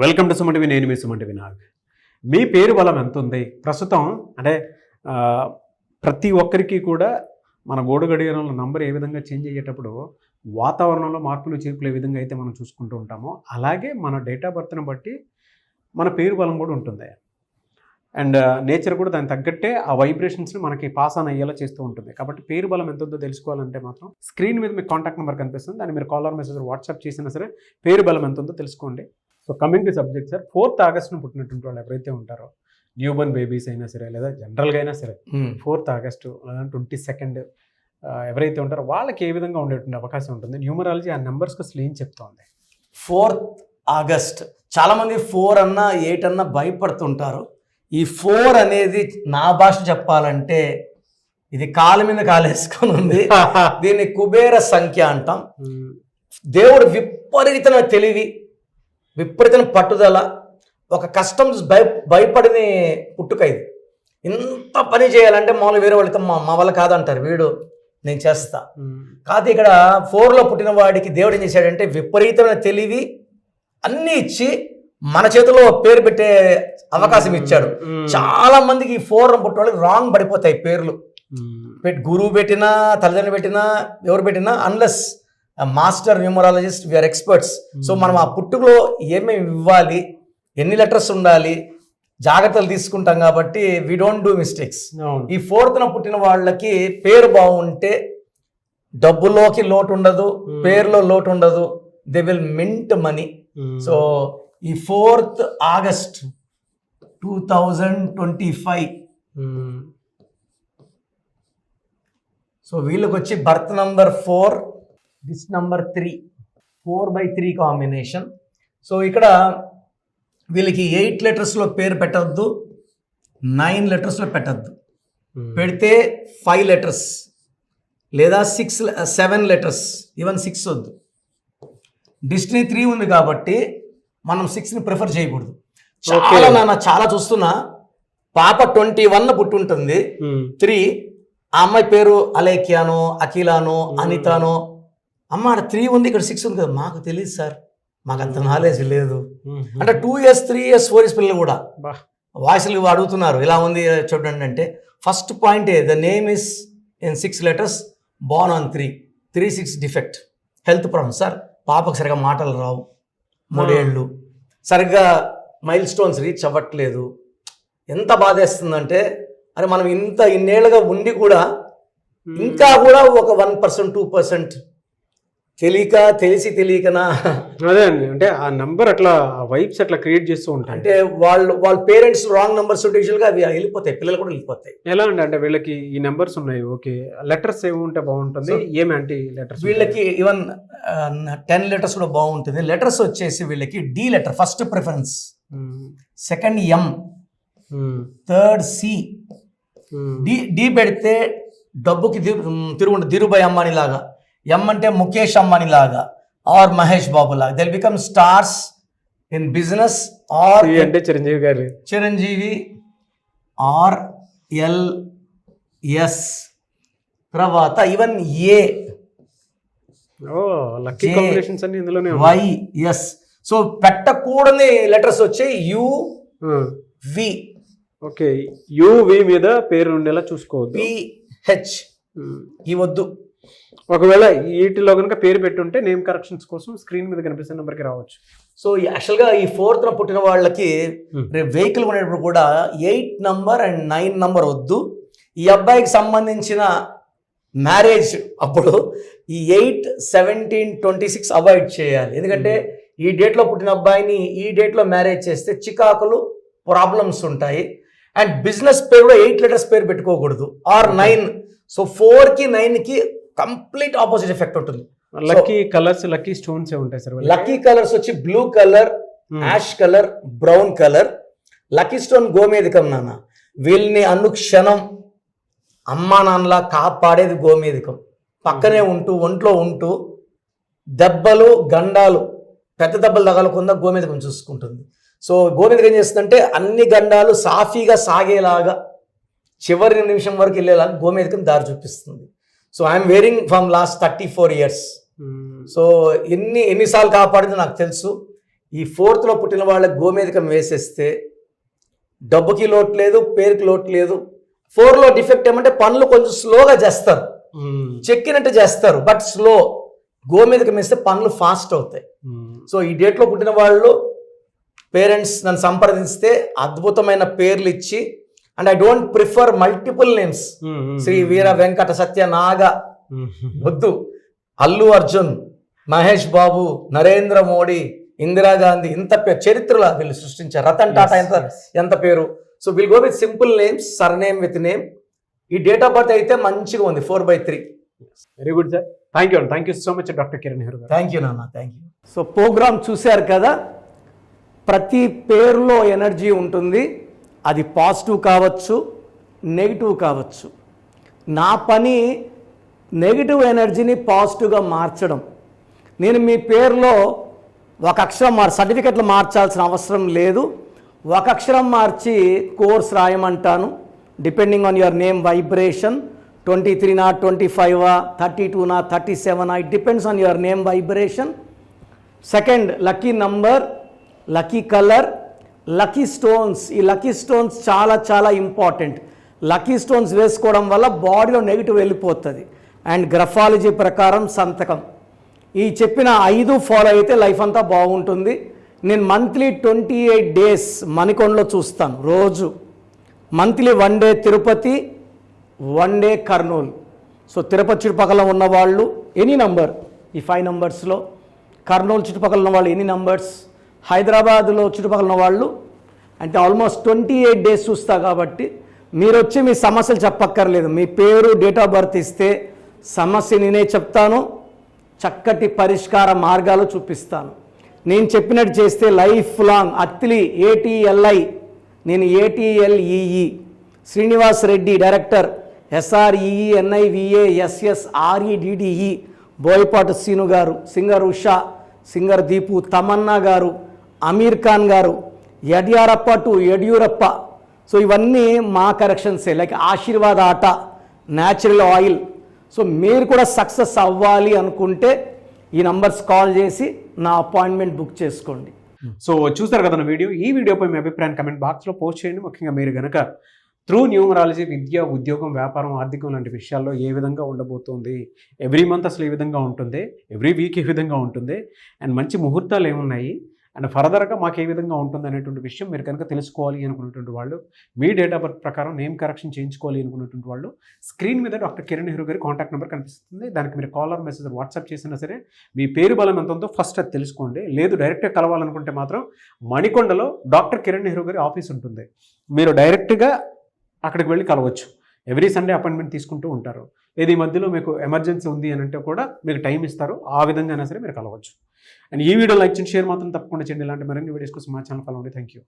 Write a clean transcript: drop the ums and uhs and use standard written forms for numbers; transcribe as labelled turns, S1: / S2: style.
S1: Welcome to Suman TV. నేను మీ Suman TV Nag. మీ పేరు బలం ఎంత ఉంది ప్రస్తుతం అంటే ఆ, ప్రతి ఒక్కరికి కూడా మన గోడు గడియారంలో నంబర్ ఏ విధంగా చేంజ్ అయ్యేటప్పుడు వాతావరణంలో మార్పులు చేర్పులు ఏ విధంగా అయితే మనం చూసుకుంటూ ఉంటామో అలాగే మన డేట్ ఆఫ్ బర్త్ని బట్టి మన పేరు బలం కూడా ఉంటుంది. అండ్ నేచర్ కూడా దానికి తగ్గట్టే ఆ వైబ్రేషన్స్ని మనకి పాస్ ఆన్ అయ్యేలా చేస్తూ ఉంటుంది. కాబట్టి పేరు బలం ఎంత ఉందో తెలుసుకోవాలంటే మాత్రం స్క్రీన్ మీద మీకు కాంటాక్ట్ నెంబర్ కనిపిస్తుంది. దాన్ని మీరు కాలర్ మెసేజ్ వాట్సాప్ చేసినా సరే పేరు బలం ఎంత ఉందో తెలుసుకోండి. So coming to subject sir, 4th ఆగస్ట్ను పుట్టినటువంటి వాళ్ళు ఎవరైతే ఉంటారో న్యూ బర్న్ బేబీస్ అయినా సరే లేదా జనరల్గా అయినా సరే 4th ఆగస్టు లేదా 22nd ఎవరైతే ఉంటారో వాళ్ళకి ఏ విధంగా ఉండేటువంటి అవకాశం ఉంటుంది? న్యూమరాలజీ ఆ నెంబర్స్కి అసలు ఏం చెప్తోంది?
S2: 4th ఆగస్ట్ చాలామంది 4 అన్నా 8 అన్నా భయపడుతుంటారు. ఈ 4 అనేది నా భాష చెప్పాలంటే ఇది కాలు మీద కాలేసుకొని ఉంది. దీన్ని కుబేర సంఖ్య అంటాం. దేవుడు విపరీతమైన తెలివి, విపరీతమైన పట్టుదల, ఒక కస్టమ్స్ భయపడిన పుట్టుక. ఇది ఇంత పని చేయాలంటే మామూలు వేరే వాళ్ళతో మా వల్ల కాదంటారు, వీడు నేను చేస్తా కాదు. ఇక్కడ 4లో పుట్టిన వాడికి దేవుడు ఏం చేశాడంటే విపరీతమైన తెలివి అన్నీ ఇచ్చి మన చేతిలో పేరు పెట్టే అవకాశం ఇచ్చాడు. చాలా మందికి ఈ 4 పుట్టిన వాళ్ళకి రాంగ్ పడిపోతాయి పేర్లు. గురువు పెట్టినా తల్లిదండ్రులు పెట్టినా ఎవరు పెట్టినా unless master numerologist we are experts. So మనం ఆ పుట్టుకలో ఏమేమి ఇవ్వాలి, ఎన్ని లెటర్స్ ఉండాలి, జాగ్రత్తలు తీసుకుంటాం కాబట్టి వీ డోంట్ డూ మిస్టేక్స్. ఈ 4th పుట్టిన వాళ్ళకి పేరు బాగుంటే డబ్బులోకి లోటు ఉండదు, పేరులో లోటు ఉండదు, they will mint money. So ఈ 4th ఆగస్ట్ 2025 సో వీళ్ళకి వచ్చి birth number 4, this number 3, 4/3 combination. So ఇక్కడ వీళ్ళకి 8 లెటర్స్లో పేరు పెట్టద్దు, 9 లెటర్స్లో పెట్టద్దు. పెడితే 5 లెటర్స్ లేదా 7 లెటర్స్, ఈవెన్ 6 వద్దు. డిస్టినీ 3 ఉంది కాబట్టి మనం 6ని ప్రిఫర్ చేయకూడదు. చాలా చూస్తున్నా, పాప 21 పుట్టుంటుంది, 3 ఆ అమ్మాయి పేరు అలేఖ్యానో అఖిలానో అనితానో, అమ్మ అక్కడ 3 ఉంది ఇక్కడ 6 ఉంది కదా, మాకు తెలియదు సార్, మాకు అంత నాలెడ్జ్ లేదు అంటే 2 years 3 years 4 years పిల్లలు కూడా వాయిస్లు అడుగుతున్నారు ఇలా ఉంది చూడండి అంటే. First point the name is in 6 letters, Born on 3, 6 defect, health problem. Sir పాపకు సరిగా మాటలు రావు, 3 ఏళ్ళు, సరిగ్గా మైల్ స్టోన్స్ రీచ్ అవ్వట్లేదు. ఎంత బాధేస్తుందంటే అరే మనం ఇన్నేళ్ళుగా ఉండి కూడా ఇంకా కూడా ఒక 1% 2% తెలియకనా.
S1: అదే అండి, అంటే ఆ నంబర్ అట్లా వైబ్స్ అట్లా క్రియేట్ చేస్తూ ఉంటాయి.
S2: అంటే వాళ్ళ పేరెంట్స్ రాంగ్ నెంబర్స్ యూజువల్గా అవి వెళ్ళిపోతాయి, పిల్లలు కూడా వెళ్ళిపోతాయి.
S1: ఎలా అండి అంటే వీళ్ళకి ఈ నెంబర్స్ ఉన్నాయి, ఓకే, లెటర్స్ ఏమి ఉంటే బాగుంటుంది, ఏమి అంటే లెటర్స్
S2: వీళ్ళకి ఈవెన్ 10 letters కూడా బాగుంటుంది. లెటర్స్ వచ్చేసి వీళ్ళకి D letter first preference, second M, third C. D పెడితే డబ్బుకి తిరుగుంటుంది, ధీరుభాయ్ అంబానీ లాగా. ఎం అంటే ముఖేష్ అంబానీ లాగా ఆర్ మహేష్ బాబు లాగా. They become stars in business. Or
S1: అంటే చిరంజీవి గారు,
S2: చిరంజీవి RLS. తర్వాత ఈవెన్ ఏ,
S1: లక్కీ కాంబినేషన్స్ అన్ని ఇందులోనే
S2: YS. సో పెట్టకూడని లెటర్స్ వచ్చాయి UV.
S1: ఓకే, UV మీద పేరు ఉండేలా చూసుకోవద్దు.
S2: PH ఈ వద్దు.
S1: ఒకవేళ వీటిలో కనుక పేరు పెట్టుంటే నేమ్ కరెక్షన్స్ కోసం స్క్రీన్ మీద కనిపిస్తున్న నెంబర్కి రావచ్చు.
S2: సో యాక్చువల్గా ఈ 4th పుట్టిన వాళ్ళకి రేపు వెహికల్ కొనేటప్పుడు కూడా 8 నంబర్ అండ్ 9 నంబర్ వద్దు. ఈ అబ్బాయికి సంబంధించిన మ్యారేజ్ అప్పుడు ఈ 8, 17, 26 అవాయిడ్ చేయాలి. ఎందుకంటే ఈ డేట్లో పుట్టిన అబ్బాయిని ఈ డేట్లో మ్యారేజ్ చేస్తే చికాకులు ప్రాబ్లమ్స్ ఉంటాయి. అండ్ బిజినెస్ పేరు కూడా 8 letters పేరు పెట్టుకోకూడదు, ఆర్ 9. సో 4కి 9కి కంప్లీట్ ఆపోజిట్ ఎఫెక్ట్ ఉంటుంది.
S1: లక్కీ కలర్స్, లక్కీ స్టోన్స్ ఏ ఉంటాయి సార్.
S2: లక్కీ కలర్స్ వచ్చి blue colour, ash colour, brown colour. Lucky stone గోమేధికం నాన్న. వీళ్ళని అనుక్షణం అమ్మా నాన్నలా కాపాడేది గోమేధికం. పక్కనే ఉంటూ ఒంట్లో ఉంటూ దెబ్బలు గండాలు పెద్ద దెబ్బలు తగలకుండా గోమేధికం చూసుకుంటుంది. సో గోమేధికం ఏం చేస్తుందంటే అన్ని గండాలు సాఫీగా సాగేలాగా చివరి నిమిషం వరకు వెళ్ళేలాగా గోమేధికం దారి చూపిస్తుంది. So I'm wearing from last 34 years. So ఎన్నిసార్లు కాపాడిందో నాకు తెలుసు. ఈ 4th లో పుట్టిన వాళ్ళకి గోమేధికం వేసేస్తే డబ్బుకి లోటు లేదు, పేరుకి లోటు లేదు. 4లో డిఫెక్ట్ ఏమంటే పనులు కొంచెం స్లోగా చేస్తారు, చెక్కినట్టు చేస్తారు, బట్ స్లో. గోమేధికం వేస్తే పనులు ఫాస్ట్ అవుతాయి. సో ఈ డేట్లో పుట్టిన వాళ్ళు పేరెంట్స్ నన్ను సంప్రదిస్తే అద్భుతమైన పేర్లు ఇచ్చి, and I don't prefer multiple names. Shri Veera Venkata Satya Naga వద్దు. అల్లు అర్జున్, మహేష్ బాబు, నరేంద్ర మోడీ, ఇందిరాగాంధీ, ఇంత పేరు చరిత్రలో వీళ్ళు సృష్టించారు. రతన్ టాటా ఎంత పేరు. So will go with simple names, surname with name. ఈ డేట్ ఆఫ్ బర్త్ అయితే మంచిగా ఉంది, 4/3.
S1: Very good sir. Thank you so much doctor Kiran Nehru గారు.
S2: థ్యాంక్ యూ నాన్న, థ్యాంక్ యూ. సో ప్రోగ్రామ్ చూశారు కదా, ప్రతి పేరులో ఎనర్జీ ఉంటుంది. అది పాజిటివ్ కావచ్చు, నెగిటివ్ కావచ్చు. నా పని నెగిటివ్ ఎనర్జీని పాజిటివ్గా మార్చడం. నేను మీ పేరులో ఒక అక్షరం సర్టిఫికెట్లు మార్చాల్సిన అవసరం లేదు. ఒక అక్షరం మార్చి కోర్స్ రాయమంటాను. Depending on your name vibration, 23 25 32 37, it depends on your name vibration. Second, lucky number, lucky colour, lucky stones. ఈ లక్కీ స్టోన్స్ చాలా చాలా ఇంపార్టెంట్. లక్కీ స్టోన్స్ వేసుకోవడం వల్ల బాడీలో నెగిటివ్ వెళ్ళిపోతుంది. అండ్ గ్రఫాలజీ ప్రకారం సంతకం. ఈ చెప్పిన 5 ఫాలో అయితే లైఫ్ అంతా బాగుంటుంది. నేను మంత్లీ 28 డేస్ మణికొండలో చూస్తాను రోజు. Monthly 1 day Tirupati, 1 day Kurnool. So Tirupati చుట్టుపక్కల ఉన్నవాళ్ళు ఎనీ నంబర్, ఈ 5 నంబర్స్లో, కర్నూలు చుట్టుపక్కల ఉన్న వాళ్ళు ఎనీ నంబర్స్, హైదరాబాద్లో చుట్టుపక్కల ఉన్న వాళ్ళు, అంటే ఆల్మోస్ట్ 28 డేస్ చూస్తా. కాబట్టి మీరు వచ్చి మీ సమస్యలు చెప్పక్కర్లేదు. మీ పేరు, డేట్ ఆఫ్ బర్త్ ఇస్తే సమస్య నేనే చెప్తాను, చక్కటి పరిష్కార మార్గాలు చూపిస్తాను. నేను చెప్పినట్టు చేస్తే లైఫ్ లాంగ్. అత్తిలి ATLI, నేను ATLEE, Srinivas Reddy director, SREENIVASSREDDE, Boyapati Seenu garu, singer Usha, singer Deepu, Tamannaah garu, Aamir Khan గారు, యడ్యారప్ప టు యడ్యూరప్ప. సో ఇవన్నీ మా కరెక్షన్సే. లైక్ ఆశీర్వాద ఆట, న్యాచురల్ ఆయిల్. సో మీరు కూడా సక్సెస్ అవ్వాలి అనుకుంటే ఈ నంబర్స్ కాల్ చేసి నా అపాయింట్మెంట్ బుక్ చేసుకోండి.
S1: సో చూస్తారు కదా నా వీడియో. ఈ వీడియోపై మీ అభిప్రాయం కమెంట్ బాక్స్లో పోస్ట్ చేయండి. ముఖ్యంగా మీరు కనుక త్రూ న్యూమరాలజీ విద్య, ఉద్యోగం, వ్యాపారం, ఆర్థికం లాంటి విషయాల్లో ఏ విధంగా ఉండబోతుంది, ఎవ్రీ మంత్ అసలు ఏ విధంగా ఉంటుంది, ఎవ్రీ వీక్ ఏ విధంగా ఉంటుంది, అండ్ మంచి ముహూర్తాలు ఏమున్నాయి, అండ్ ఫర్దర్గా మాకు ఏ విధంగా ఉంటుంది అనేటువంటి విషయం మీరు కనుక తెలుసుకోవాలి అనుకున్నటువంటి వాళ్ళు, మీ డేట్ ఆఫ్ బర్త్ ప్రకారం నేమ్ కరెక్షన్ చేయించుకోవాలి అనుకున్నటువంటి వాళ్ళు, స్క్రీన్ మీద డాక్టర్ కిరణ్ నెహ్రూ గారి కాంటాక్ట్ నెంబర్ కనిపిస్తుంది. దానికి మీరు కాలర్ మెసేజ్ వాట్సాప్ చేసినా సరే మీ పేరు బలం ఎంత ఉందో ఫస్ట్ అది తెలుసుకోండి. లేదు డైరెక్ట్గా కలవాలనుకుంటే మాత్రం మణికొండలో డాక్టర్ కిరణ్ నెహ్రూ గారి ఆఫీస్ ఉంటుంది. మీరు డైరెక్ట్గా అక్కడికి వెళ్ళి కలవచ్చు. ఎవ్రీ సండే అపాయింట్మెంట్ తీసుకుంటూ ఉంటారు. ఏది మధ్యలో మీకు ఎమర్జెన్సీ ఉంది అని అంటే కూడా మీకు టైం ఇస్తారు. ఆ విధంగా అయినా సరే మీరు కలవచ్చు. అండ్ ఈ వీడియో లైక్ చేయండి, షేర్ మాత్రం తప్పకుండా చేయండి. ఇలాంటి మరిన్ని వీడియోస్ కోసం మా ఛానల్ ఫాలో అవ్వండి. Thank you.